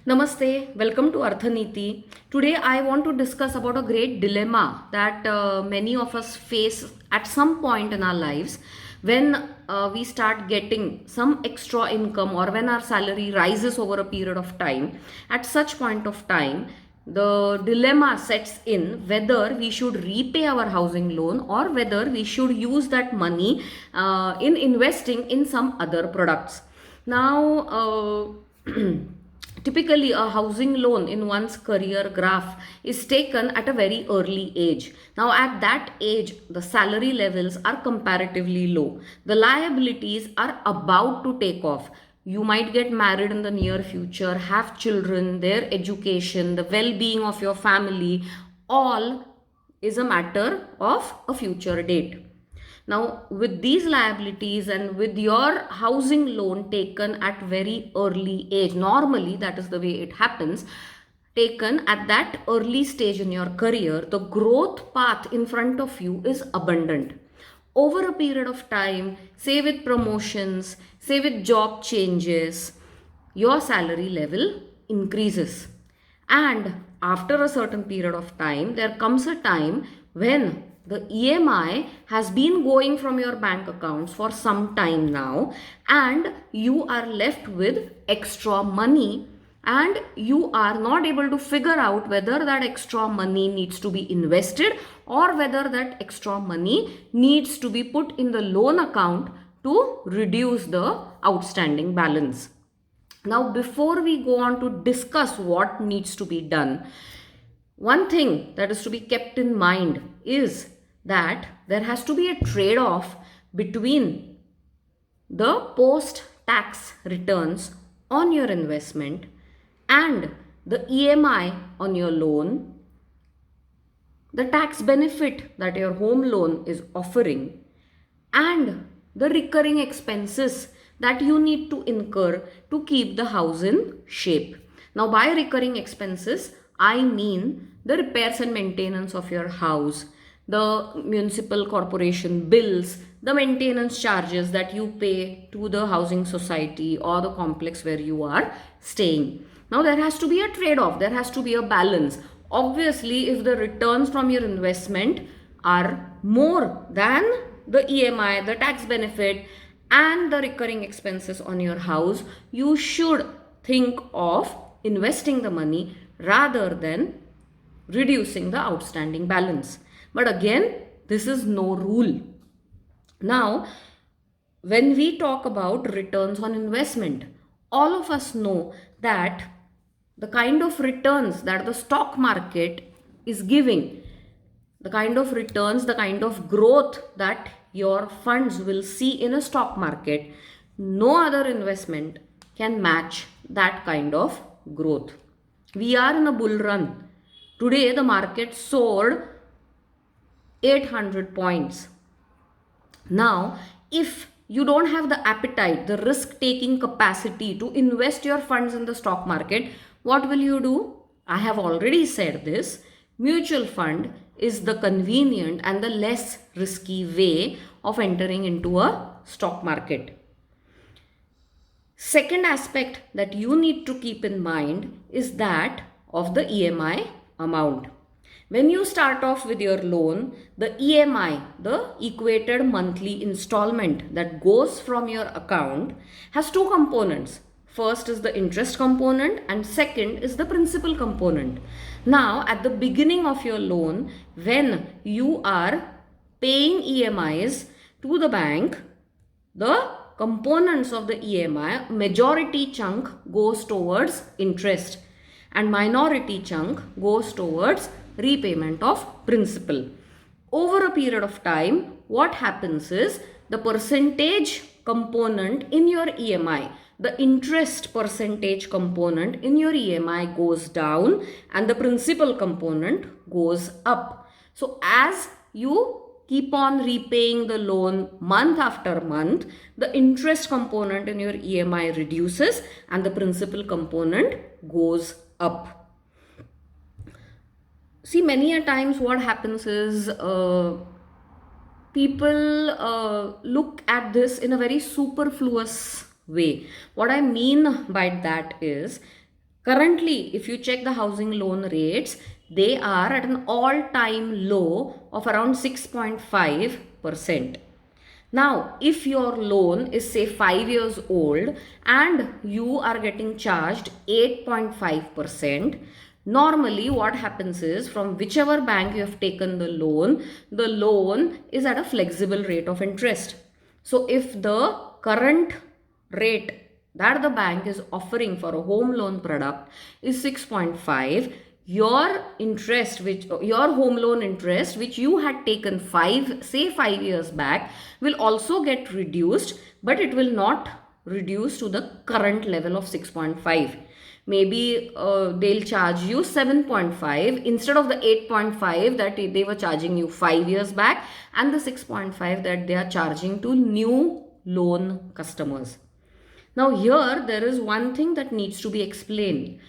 Namaste, welcome to Arthaniti. Today I want to discuss about a great dilemma that many of us face at some point in our lives when we start getting some extra income or when our salary rises over a period of time. At such point of time, the dilemma sets in whether we should repay our housing loan or whether we should use that money in investing in some other products. Now, typically, a housing loan in one's career graph is taken at a very early age. Now, at that age, the salary levels are comparatively low. The liabilities are about to take off. You might get married in the near future, have children, their education, the well being of your family, all is a matter of a future date. Now, with these liabilities and with your housing loan taken at very early age, normally that is the way it happens, taken at that early stage in your career, the growth path in front of you is abundant. Over a period of time, say with promotions, say with job changes, your salary level increases. And after a certain period of time, there comes a time when the EMI has been going from your bank accounts for some time now, and you are left with extra money, and you are not able to figure out whether that extra money needs to be invested or whether that extra money needs to be put in the loan account to reduce the outstanding balance. Now, before we go on to discuss what needs to be done, one thing that is to be kept in mind is that there has to be a trade off between the post tax returns on your investment and the EMI on your loan, the tax benefit that your home loan is offering, and the recurring expenses that you need to incur to keep the house in shape. Now, by recurring expenses, I mean the repairs and maintenance of your house, the municipal corporation bills, the maintenance charges that you pay to the housing society or the complex where you are staying. Now, there has to be a trade off, there has to be a balance. Obviously, if the returns from your investment are more than the EMI, the tax benefit, and the recurring expenses on your house, you should think of investing the money rather than reducing the outstanding balance. But again, this is no rule. Now, when we talk about returns on investment, all of us know that the kind of returns that the stock market is giving, the kind of returns, the kind of growth that your funds will see in a stock market, no other investment can match that kind of growth. We are in a bull run. Today, the market soared 800 points. Now, if you don't have the appetite, the risk taking capacity to invest your funds in the stock market, what will you do? I have already said this. Mutual fund is the convenient and the less risky way of entering into a stock market. Second aspect that you need to keep in mind is that of the EMI amount. When you start off with your loan, the EMI, the equated monthly installment that goes from your account, has two components. First is the interest component and second is the principal component. Now, at the beginning of your loan, when you are paying EMIs to the bank, the components of the EMI, majority chunk goes towards interest and minority chunk goes towards repayment of principal. Over a period of time, what happens is the percentage component in your EMI, the interest percentage component in your EMI goes down and the principal component goes up. So as you keep on repaying the loan month after month, the interest component in your EMI reduces and the principal component goes up. See, many a times what happens is people look at this in a very superfluous way. What I mean by that is, Currently, if you check the housing loan rates, they are at an all-time low of around 6.5%. Now, if your loan is say 5 years old and you are getting charged 8.5%, normally what happens is from whichever bank you have taken the loan is at a flexible rate of interest. So if the current rate that the bank is offering for a home loan product is 6.5, your interest, which your home loan interest which you had taken 5 years back, will also get reduced, but it will not reduce to the current level of 6.5. Maybe they'll charge you 7.5 instead of the 8.5 that they were charging you 5 years back, and the 6.5 that they are charging to new loan customers. Now here there is one thing that needs to be explained.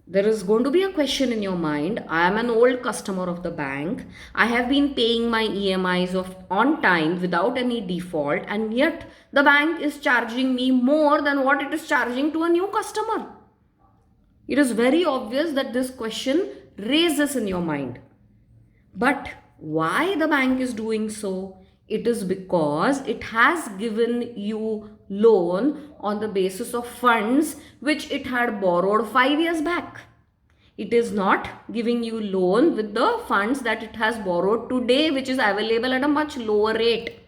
There is going to be a question in your mind. I am an old customer of the bank. I have been paying my EMIs on time without any default, and yet the bank is charging me more than what it is charging to a new customer. It is very obvious that this question raises in your mind. But why the bank is doing so? It is because it has given you loan on the basis of funds which it had borrowed 5 years back. It is not giving you loan with the funds that it has borrowed today, which is available at a much lower rate.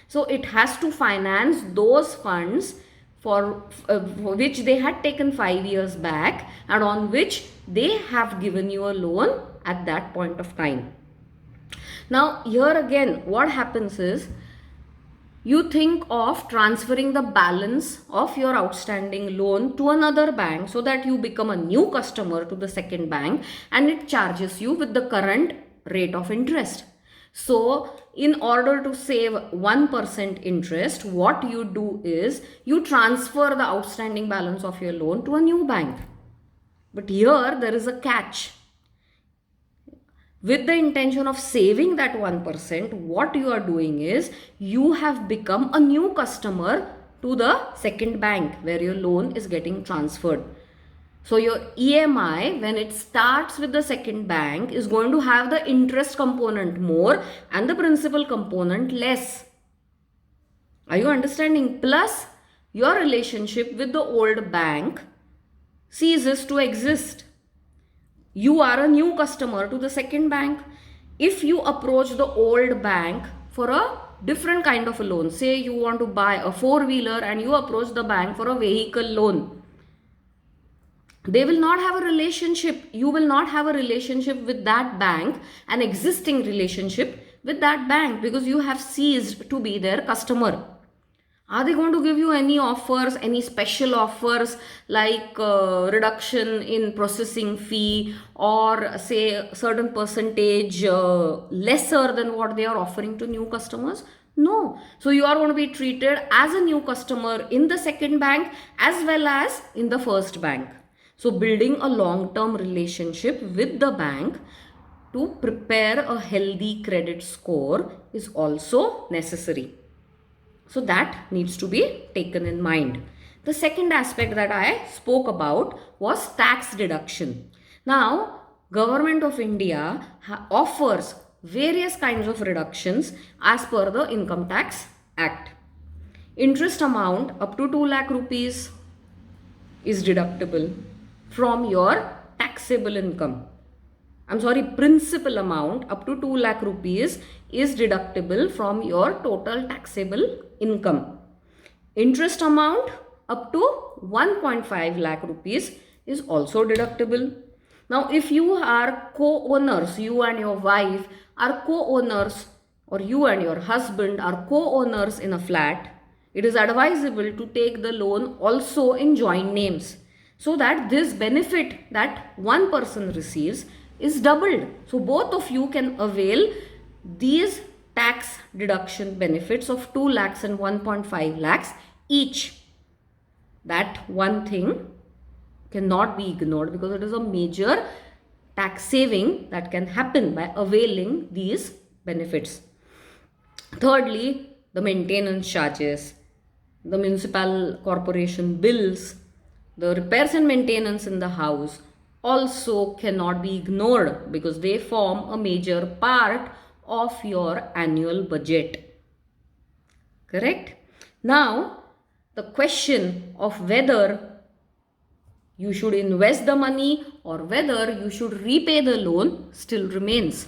So it has to finance those funds for which they had taken 5 years back and on which they have given you a loan at that point of time. Now here again what happens is, you think of transferring the balance of your outstanding loan to another bank so that you become a new customer to the second bank and it charges you with the current rate of interest. So in order to save 1% interest, what you do is you transfer the outstanding balance of your loan to a new bank. But here there is a catch. With the intention of saving that 1%, what you are doing is you have become a new customer to the second bank where your loan is getting transferred. So your EMI, when it starts with the second bank, is going to have the interest component more and the principal component less. Are you understanding? Plus, your relationship with the old bank ceases to exist. You are a new customer to the second bank. If you approach the old bank for a different kind of a loan, say you want to buy a four-wheeler and you approach the bank for a vehicle loan, they will not have a relationship. You will not have a relationship with that bank, an existing relationship with that bank, because you have ceased to be their customer. Are they going to give you any offers, any special offers like reduction in processing fee or say certain percentage lesser than what they are offering to new customers? No. So you are going to be treated as a new customer in the second bank as well as in the first bank. So building a long-term relationship with the bank to prepare a healthy credit score is also necessary. So that needs to be taken in mind. The second aspect that I spoke about was tax deduction. Now, Government of India offers various kinds of reductions as per the Income Tax Act. Interest amount up to 2 lakh rupees is deductible from your taxable income. Principal amount up to 2 lakh rupees is deductible from your total taxable income. Interest amount up to 1.5 lakh rupees is also deductible. Now, if you are co-owners, you and your wife are co-owners, or you and your husband are co-owners in a flat, it is advisable to take the loan also in joint names, so that this benefit that one person receives is doubled. So both of you can avail these tax deduction benefits of 2 lakhs and 1.5 lakhs each. That one thing cannot be ignored because it is a major tax saving that can happen by availing these benefits. Thirdly, the maintenance charges, the municipal corporation bills, The repairs and maintenance in the house also cannot be ignored because they form a major part of your annual budget. Correct? Now, the question of whether you should invest the money or whether you should repay the loan still remains.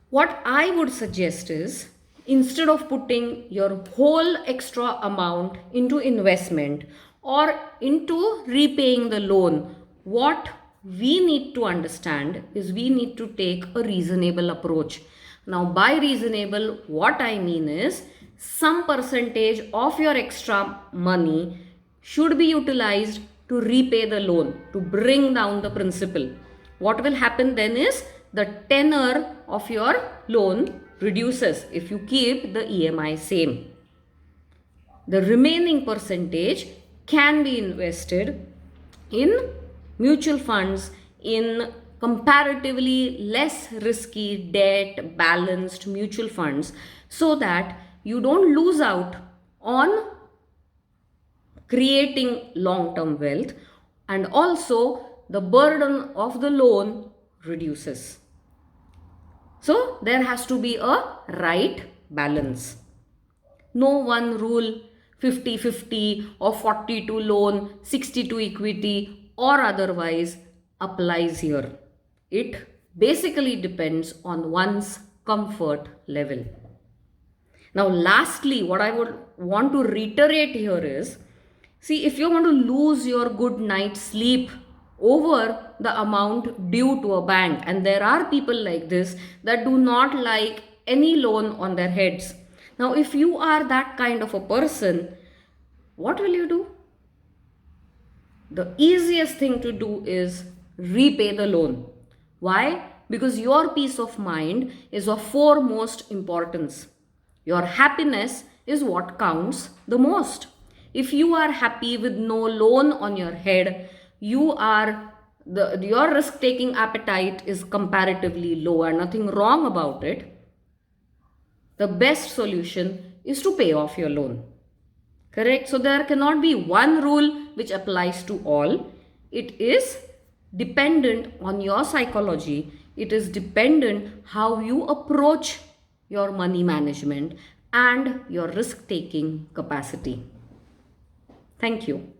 What I would suggest is, instead of putting your whole extra amount into investment or into repaying the loan, what we need to understand is we need to take a reasonable approach. Now, by reasonable, what I mean is some percentage of your extra money should be utilized to repay the loan, to bring down the principal. What will happen then is the tenor of your loan reduces if you keep the EMI same. The remaining percentage can be invested in mutual funds, in comparatively less risky debt balanced mutual funds, so that you don't lose out on creating long-term wealth, and also the burden of the loan reduces. So there has to be a right balance. No one rule 50-50 or 40 to loan, 60 to equity or otherwise applies here. It basically depends on one's comfort level. Now, lastly, what I would want to reiterate here is, see, if you want to lose your good night's sleep over the amount due to a bank, and there are people like this that do not like any loan on their heads. Now, if you are that kind of a person, what will you do? The easiest thing to do is repay the loan. Why? Because your peace of mind is of foremost importance. Your happiness is what counts the most. If you are happy with no loan on your head, your risk taking appetite is comparatively low and nothing wrong about it. The best solution is to pay off your loan. Correct? So there cannot be one rule which applies to all. It is dependent on your psychology. It is dependent how you approach your money management and your risk taking capacity. Thank you.